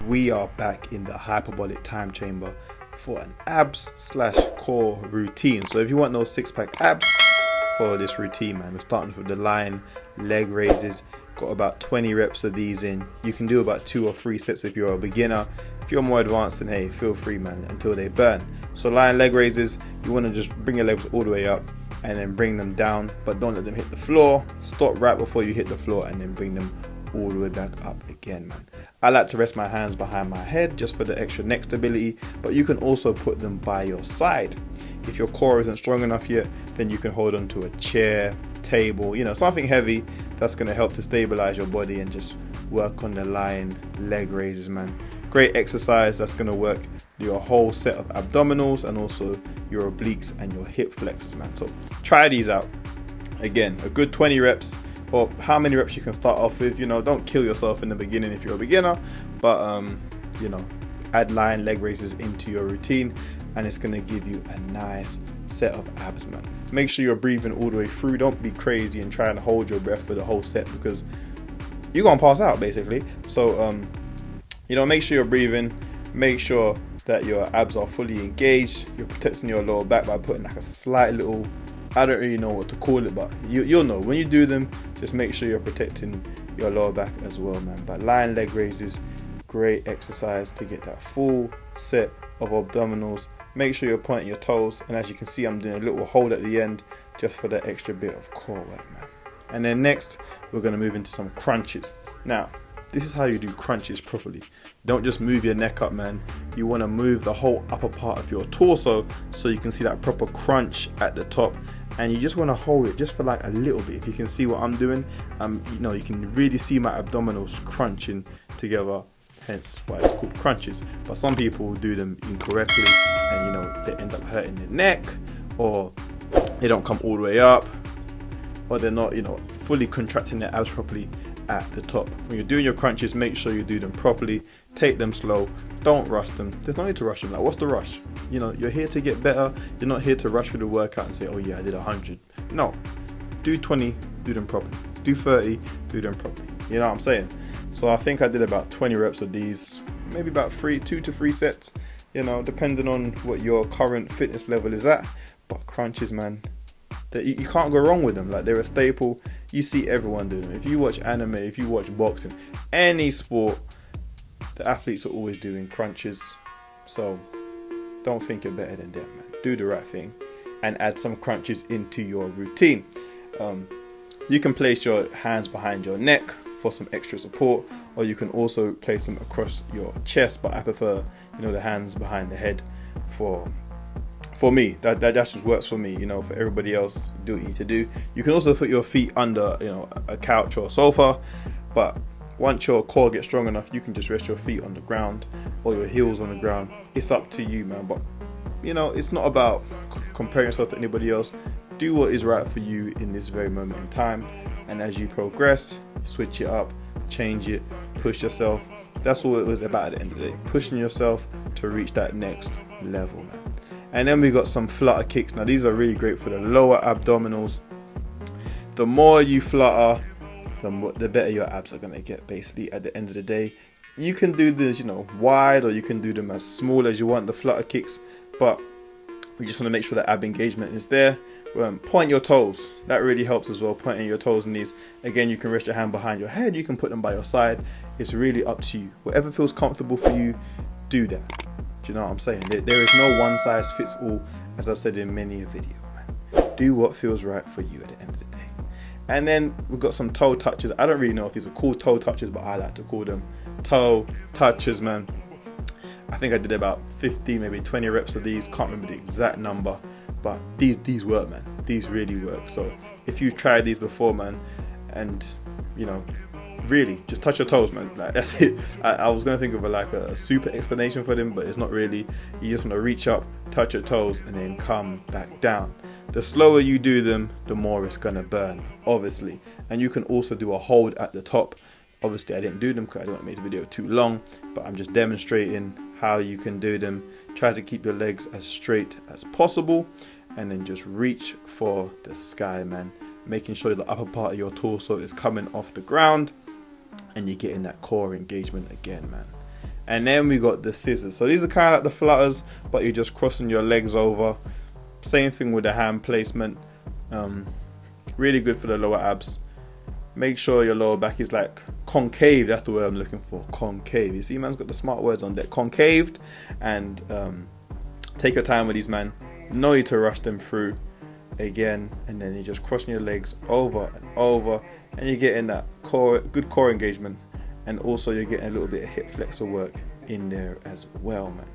We are back in the hyperbolic time chamber for an abs slash core routine. So if you want those six-pack abs, follow this routine, man. We're starting with the lying leg raises. Got about 20 reps of these in. You can do about 2 or 3 sets if you're a beginner. If you're more advanced, then hey, feel free, man, until they burn. So lying leg raises, you want to just bring your legs all the way up and then bring them down, but don't let them hit the floor. Stop right before you hit the floor and then bring them all the way back up again, man. I like to rest my hands behind my head just for the extra neck stability, but you can also put them by your side. If your core isn't strong enough yet, then you can hold on to a chair, table, something heavy that's going to help to stabilize your body and just work on the lying leg raises, man. Great exercise that's going to work your whole set of abdominals and also your obliques and your hip flexors, man. So try these out. Again, a good 20 reps or how many reps you can start off with. Don't kill yourself in the beginning if you're a beginner, but add lying leg raises into your routine and it's going to give you a nice set of abs, man. Make sure you're breathing all the way through. Don't be crazy and try and hold your breath for the whole set because you're going to pass out basically. So make sure you're breathing. Make sure that your abs are fully engaged. You're protecting your lower back by putting like a slight little, I don't really know what to call it, but you'll know when you do them. Just make sure you're protecting your lower back as well, man. But lying leg raises, great exercise to get that full set of abdominals. Make sure you're pointing your toes, and as you can see, I'm doing a little hold at the end just for that extra bit of core work, man. And then next, we're going to move into some crunches. Now, this is how you do crunches properly. Don't just move your neck up, man. You want to move the whole upper part of your torso so you can see that proper crunch at the top. And you just want to hold it just for like a little bit. If you can see what I'm doing, you can really see my abdominals crunching together. Hence why it's called crunches. But some people do them incorrectly and they end up hurting their neck, or they don't come all the way up, or they're not fully contracting their abs properly at the top. When you're doing your crunches, make sure you do them properly. Take them slow. Don't rush them. There's no need to rush them. Like, what's the rush? You're here to get better. You're not here to rush through the workout and say, oh yeah, I did 100. No. Do 20, do them properly. Do 30, do them properly. You know what I'm saying? So I think I did about 20 reps of these, maybe about 2 to 3 sets, depending on what your current fitness level is at. But crunches, man, you can't go wrong with them. Like, they're a staple. You see everyone do them. If you watch anime, if you watch boxing, any sport, the athletes are always doing crunches. So don't think you're better than them, man. Do the right thing and add some crunches into your routine. You can place your hands behind your neck for some extra support, or you can also place them across your chest, but I prefer the hands behind the head for me. That just works for me. For everybody else, do what you need to do. You can also put your feet under a couch or a sofa, but once your core gets strong enough, you can just rest your feet on the ground or your heels on the ground. It's up to you, man. But it's not about comparing yourself to anybody else. Do what is right for you in this very moment in time, and as you progress, switch it up, change it, push yourself. That's all it was about at the end of the day, pushing yourself to reach that next level, man. And then we got some flutter kicks. Now these are really great for the lower abdominals. The more you flutter, the better your abs are going to get, basically, at the end of the day. You can do this wide, or you can do them as small as you want, the flutter kicks, but we just want to make sure that ab engagement is there. Point your toes. That really helps as well, pointing your toes and knees. Again, you can rest your hand behind your head. You can put them by your side. It's really up to you. Whatever feels comfortable for you, do that. Do you know what I'm saying? There is no one size fits all, as I've said in many a video, man. Do what feels right for you at the end of the day. And then we've got some toe touches. I don't really know if these are called toe touches, but I like to call them toe touches, man. I think I did about 15, maybe 20 reps of these. Can't remember the exact number, but these work, man. These really work. So if you've tried these before, man, and really just touch your toes, man. Like, that's it. I was gonna think of a super explanation for them, but it's not really. You just want to reach up, touch your toes, and then come back down. The slower you do them, the more it's gonna burn, obviously. And you can also do a hold at the top. Obviously, I didn't do them because I don't want to make the video too long, but I'm just demonstrating how you can do them. Try to keep your legs as straight as possible, and then just reach for the sky, man. Making sure the upper part of your torso is coming off the ground, and you're getting that core engagement again, man. And then we got the scissors. So these are kind of like the flutters, but you're just crossing your legs over. Same thing with the hand placement. Really good for the lower abs. Make sure your lower back is like concave. That's the word I'm looking for. Concave. You see, man's got the smart words on there. Concaved. And take your time with these, man. No need to rush them through. Again, and then you're just crossing your legs over and over, and you're getting that good core engagement, and also you're getting a little bit of hip flexor work in there as well, man.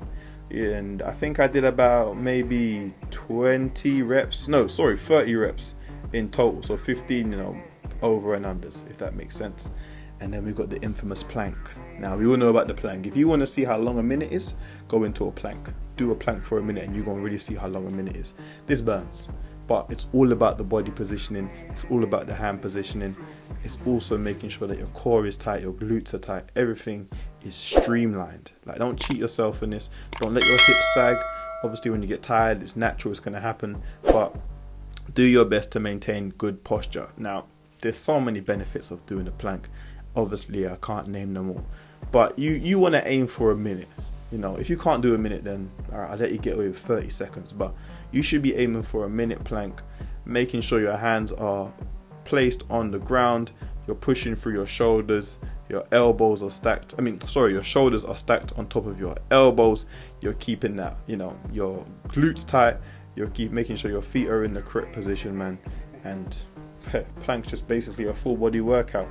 And I think I did about maybe 30 reps in total, so 15 over and unders, if that makes sense. And then we've got the infamous plank. Now we all know about the plank. If you want to see how long a minute is, go into a plank, do a plank for a minute, and you're going to really see how long a minute is. This burns. But it's all about the body positioning. It's all about the hand positioning. It's also making sure that your core is tight, your glutes are tight. Everything is streamlined. Like, don't cheat yourself in this. Don't let your hips sag. Obviously, when you get tired, it's natural, it's going to happen. But do your best to maintain good posture. Now, there's so many benefits of doing a plank. Obviously, I can't name them all. But you want to aim for a minute. If you can't do a minute, then all right, I'll let you get away with 30 seconds. But you should be aiming for a minute plank, making sure your hands are placed on the ground. You're pushing through your shoulders. Your elbows are stacked. Your shoulders are stacked on top of your elbows. You're keeping that, your glutes tight. You're making sure your feet are in the correct position, man. And plank's just basically a full body workout.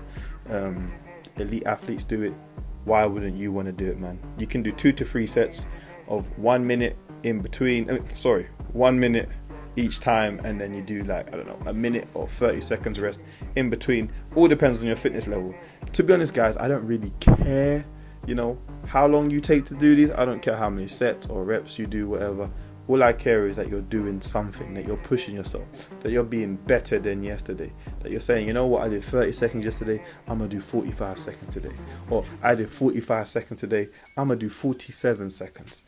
Elite athletes do it. Why wouldn't you want to do it, man? You can do 2 to 3 sets of 1 minute in between. 1 minute each time, and then you do a minute or 30 seconds rest in between. All depends on your fitness level. To be honest, guys, I don't really care, how long you take to do these. I don't care how many sets or reps you do, whatever. All I care is that you're doing something, that you're pushing yourself, that you're being better than yesterday, that you're saying, you know what, I did 30 seconds yesterday, I'm going to do 45 seconds today. Or I did 45 seconds today, I'm going to do 47 seconds.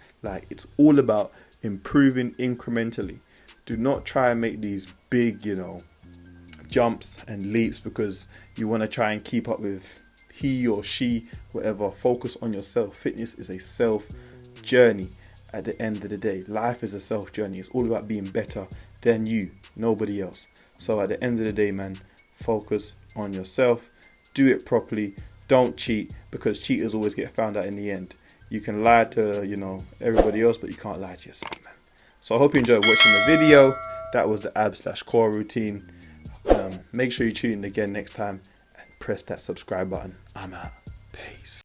It's all about improving incrementally. Do not try and make these big, jumps and leaps because you want to try and keep up with he or she, whatever. Focus on yourself. Fitness is a self journey. At the end of the day, life is a self journey. It's all about being better than you, nobody else. So at the end of the day, man, focus on yourself. Do it properly. Don't cheat, because cheaters always get found out in the end. You can lie to, everybody else, but you can't lie to yourself, man. So I hope you enjoyed watching the video. That was the abs/core routine. Make sure you tune in again next time and press that subscribe button. I'm out. Peace.